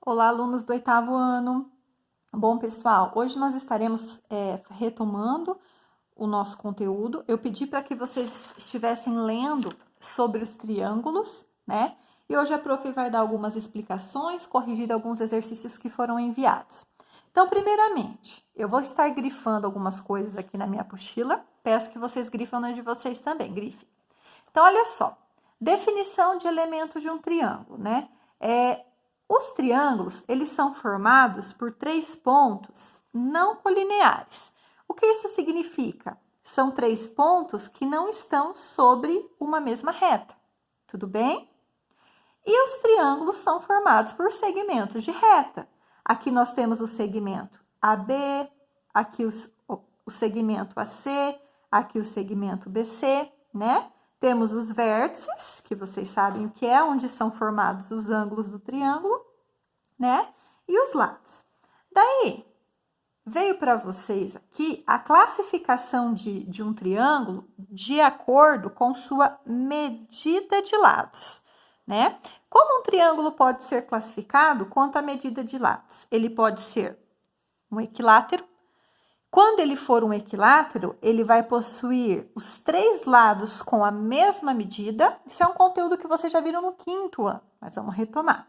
Olá, alunos do 8º ano. Bom, pessoal, hoje nós estaremos retomando o nosso conteúdo. Eu pedi para que vocês estivessem lendo sobre os triângulos, né? E hoje a prof vai dar algumas explicações, corrigir alguns exercícios que foram enviados. Então, primeiramente, eu vou estar grifando algumas coisas aqui na minha apostila. Peço que vocês grifem na de vocês também, grifem. Então, olha só. Definição de elementos de um triângulo, né? Os triângulos, eles são formados por 3 pontos não colineares. O que isso significa? São 3 pontos que não estão sobre uma mesma reta, tudo bem? E os triângulos são formados por segmentos de reta. Aqui nós temos o segmento AB, aqui o segmento AC, aqui o segmento BC, né? Temos os vértices, que vocês sabem o que é, onde são formados os ângulos do triângulo, né? E os lados. Daí, veio para vocês aqui a classificação de um triângulo de acordo com sua medida de lados, né? Como um triângulo pode ser classificado quanto à medida de lados? Ele pode ser um equilátero. Quando ele for um equilátero, ele vai possuir os 3 lados com a mesma medida. Isso é um conteúdo que vocês já viram no 5º ano, mas vamos retomar.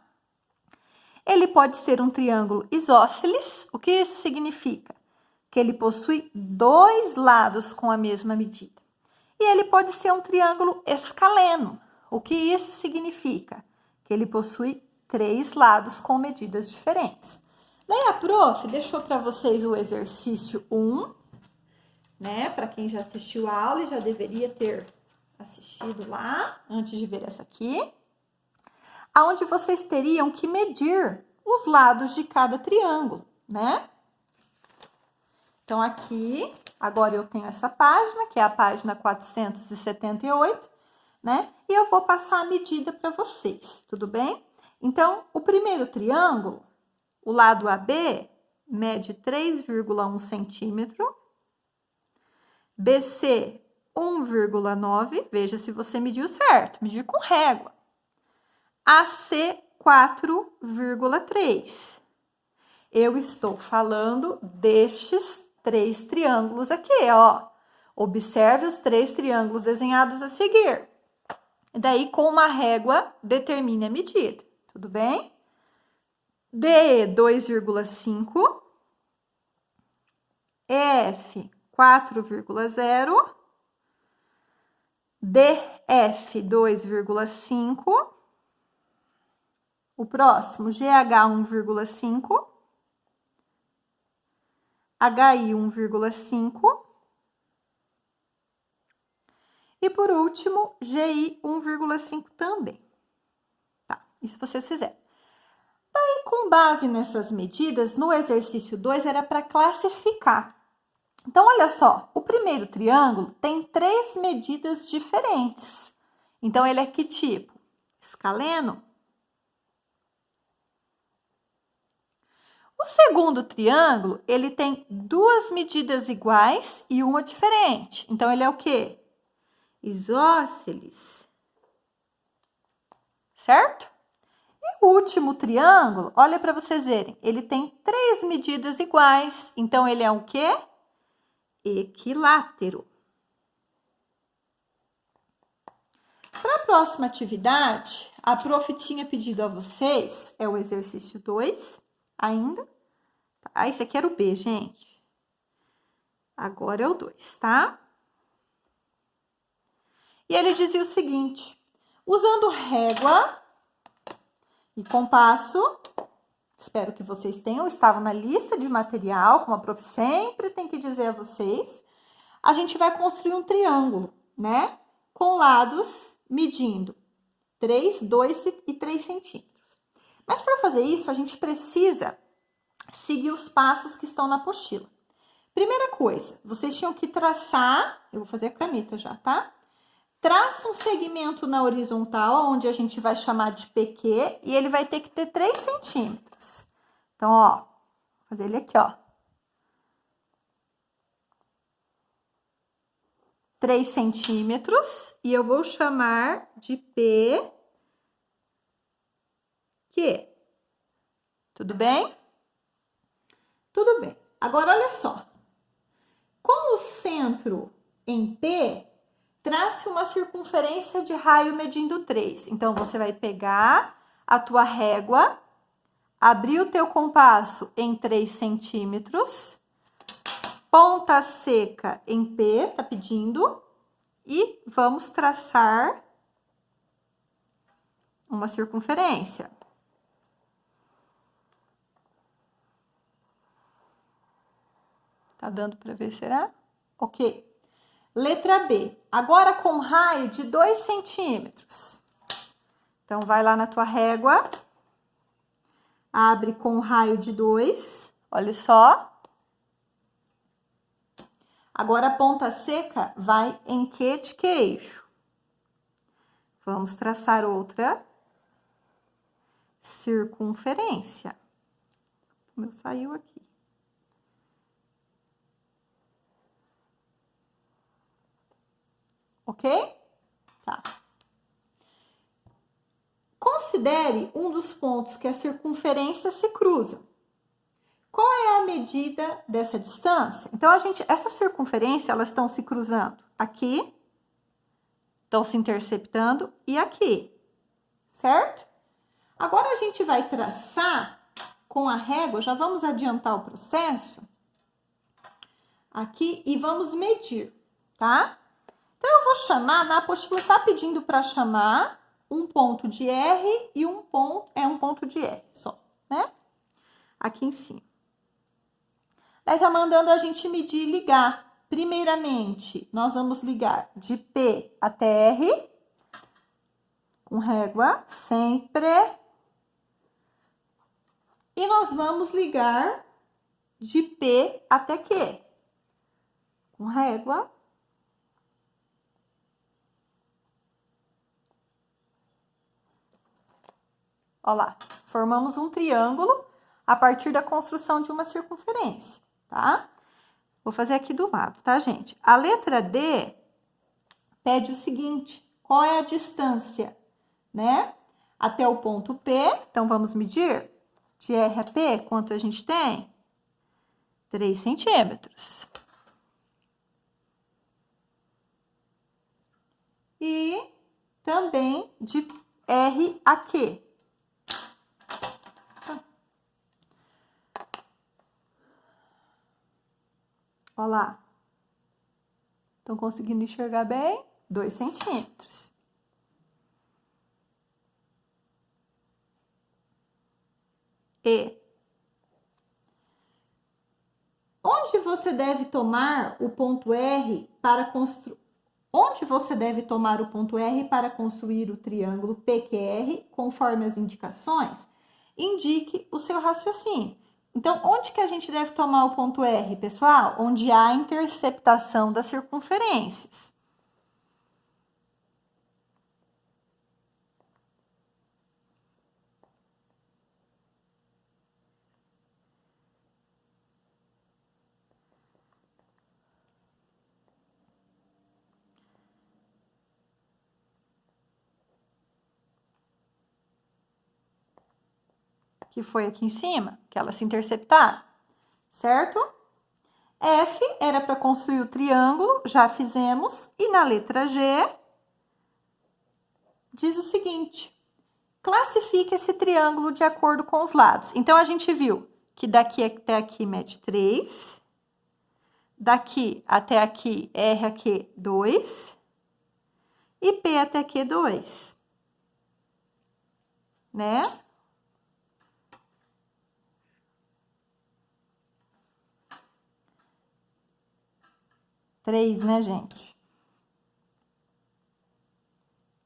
Ele pode ser um triângulo isósceles. O que isso significa? Que ele possui 2 lados com a mesma medida. E ele pode ser um triângulo escaleno. O que isso significa? Que ele possui 3 lados com medidas diferentes. Daí a prof deixou para vocês o exercício 1, né? Para quem já assistiu a aula e já deveria ter assistido lá, antes de ver essa aqui. Onde vocês teriam que medir os lados de cada triângulo, né? Então, aqui, agora eu tenho essa página, que é a página 478, né? E eu vou passar a medida para vocês, tudo bem? Então, o primeiro triângulo, o lado AB, mede 3,1 centímetro. BC, 1,9. Veja se você mediu certo. Medir com régua. AC, 4,3. Eu estou falando destes 3 triângulos aqui, ó. Observe os 3 triângulos desenhados a seguir. Daí, com uma régua, determine a medida. Tudo bem? DE 2,5, EF 4,0, DF 2,5, o próximo GH 1,5, HI 1,5 e por último GI 1,5 também. Tá, isso vocês fizeram. Daí, com base nessas medidas, no exercício 2 era para classificar. Então, olha só, o primeiro triângulo tem 3 medidas diferentes. Então, ele é que tipo? Escaleno. O segundo triângulo, ele tem 2 medidas iguais e uma diferente. Então, ele é o quê? Isósceles. Certo? O último triângulo, olha para vocês verem, ele tem 3 medidas iguais, então ele é o quê? Equilátero. Para a próxima atividade, a prof tinha pedido a vocês, é o exercício 2 ainda. Ah, esse aqui era o B, gente. Agora é o 2, tá? E ele dizia o seguinte, usando régua e compasso, espero que vocês tenham, estavam na lista de material, como a prof sempre tem que dizer a vocês, a gente vai construir um triângulo, né? Com lados medindo 3, 2 e 3 centímetros. Mas para fazer isso, a gente precisa seguir os passos que estão na apostila. Primeira coisa, vocês tinham que traçar, eu vou fazer a caneta já, tá? Traça um segmento na horizontal, onde a gente vai chamar de PQ, e ele vai ter que ter 3 centímetros. Então, ó, vou fazer ele aqui, ó. 3 centímetros, e eu vou chamar de PQ. Tudo bem? Tudo bem. Agora, olha só. Com o centro em P, trace uma circunferência de raio medindo 3. Então, você vai pegar a tua régua, abrir o teu compasso em 3 centímetros, ponta seca em P, tá pedindo, e vamos traçar uma circunferência. Tá dando para ver, será? Ok. Letra B. Agora com raio de 2 centímetros. Então, vai lá na tua régua. Abre com raio de 2. Olha só. Agora, a ponta seca vai em Q de queijo. Vamos traçar outra circunferência. O meu saiu aqui. Ok? Tá. Considere um dos pontos que a circunferência se cruza. Qual é a medida dessa distância? Então, essa circunferência, elas estão se cruzando aqui, estão se interceptando e aqui, certo? Agora, a gente vai traçar com a régua, já vamos adiantar o processo aqui e vamos medir, tá? Então, eu vou chamar, na apostila tá pedindo para chamar um ponto de R e um ponto de R só, né? Aqui em cima. Aí tá mandando a gente medir e ligar. Primeiramente, nós vamos ligar de P até R, com régua, sempre. E nós vamos ligar de P até Q, com régua. Ó lá, formamos um triângulo a partir da construção de uma circunferência, tá? Vou fazer aqui do lado, tá, gente? A letra D pede o seguinte, qual é a distância, né? Até o ponto P, então vamos medir de R a P, quanto a gente tem? 3 centímetros. E também de R a Q. Olha lá. Estão conseguindo enxergar bem? 2 centímetros. E onde você deve tomar o ponto R para construir? Onde você deve tomar o ponto R para construir o triângulo PQR, conforme as indicações? Indique o seu raciocínio. Então, onde que a gente deve tomar o ponto R, pessoal? Onde há a interceptação das circunferências. Que foi aqui em cima, que elas se interceptaram, certo? F era para construir o triângulo, já fizemos. E na letra G, diz o seguinte, classifique esse triângulo de acordo com os lados. Então, a gente viu que daqui até aqui mede 3, daqui até aqui, R aqui, 2, e P até aqui, 2, né? Três, né, gente?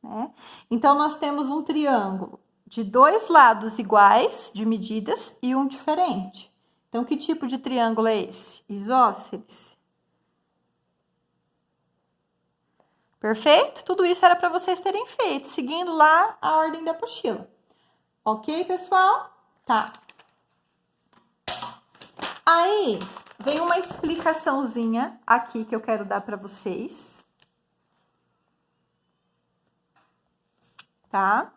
Né? Então, nós temos um triângulo de 2 lados iguais de medidas e um diferente. Então, que tipo de triângulo é esse? Isósceles. Perfeito? Tudo isso era para vocês terem feito, seguindo lá a ordem da apostila. Ok, pessoal? Tá. Aí, vem uma explicaçãozinha aqui que eu quero dar para vocês. Tá?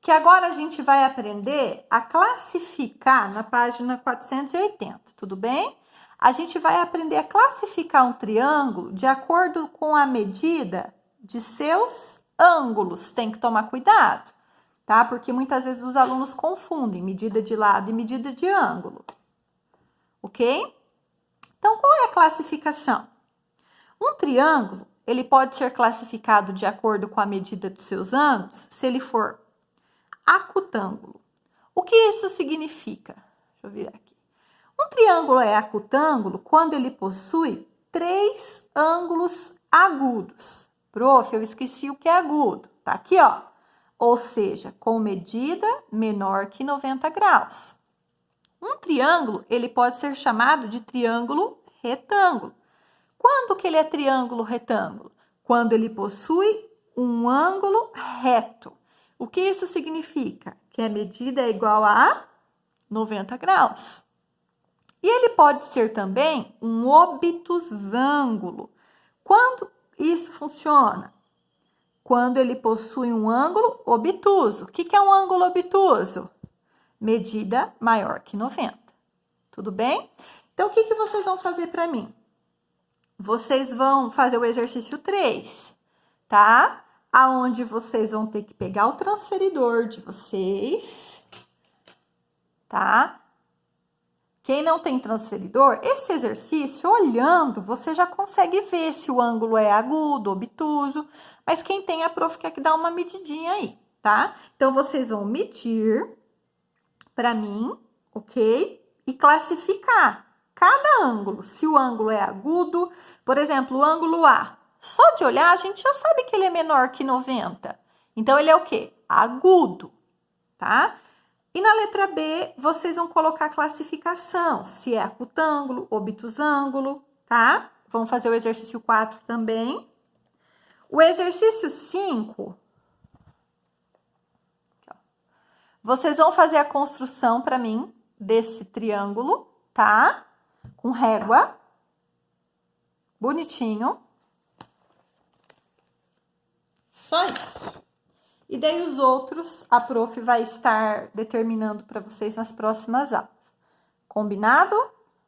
que agora a gente vai aprender a classificar na página 480, tudo bem? A gente vai aprender a classificar um triângulo de acordo com a medida de seus ângulos. Tem que tomar cuidado, tá? Porque muitas vezes os alunos confundem medida de lado e medida de ângulo, ok? Então, qual é a classificação? Um triângulo, ele pode ser classificado de acordo com a medida dos seus ângulos se ele for acutângulo. O que isso significa? Deixa eu virar aqui. Um triângulo é acutângulo quando ele possui 3 ângulos agudos. Prof, eu esqueci o que é agudo. Tá aqui, ó. Ou seja, com medida menor que 90 graus. Um triângulo, ele pode ser chamado de triângulo retângulo. Quando que ele é triângulo retângulo? Quando ele possui um ângulo reto. O que isso significa? Que a medida é igual a 90 graus. E ele pode ser também um obtusângulo. Quando isso funciona? Quando ele possui um ângulo obtuso. O que é um ângulo obtuso? Medida maior que 90. Tudo bem? Então, o que vocês vão fazer para mim? Vocês vão fazer o exercício 3, tá? Aonde vocês vão ter que pegar o transferidor de vocês, tá? Quem não tem transferidor, esse exercício, olhando, você já consegue ver se o ângulo é agudo, obtuso, mas quem tem, a prof quer que dá uma medidinha aí, tá? Então, vocês vão medir para mim, ok? E classificar cada ângulo. Se o ângulo é agudo, por exemplo, o ângulo A, só de olhar a gente já sabe que ele é menor que 90. Então, ele é o quê? Agudo, tá? E na letra B, vocês vão colocar a classificação, se é acutângulo, obtusângulo, tá? Vamos fazer o exercício 4 também. O exercício 5, vocês vão fazer a construção para mim desse triângulo, tá? Com régua, bonitinho. Só isso. E daí os outros, a prof vai estar determinando para vocês nas próximas aulas. Combinado?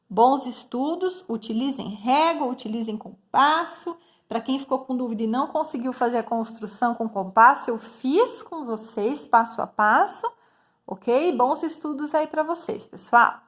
Bons estudos, utilizem régua, utilizem compasso. Para quem ficou com dúvida e não conseguiu fazer a construção com compasso, eu fiz com vocês passo a passo, ok? Bons estudos aí para vocês, pessoal.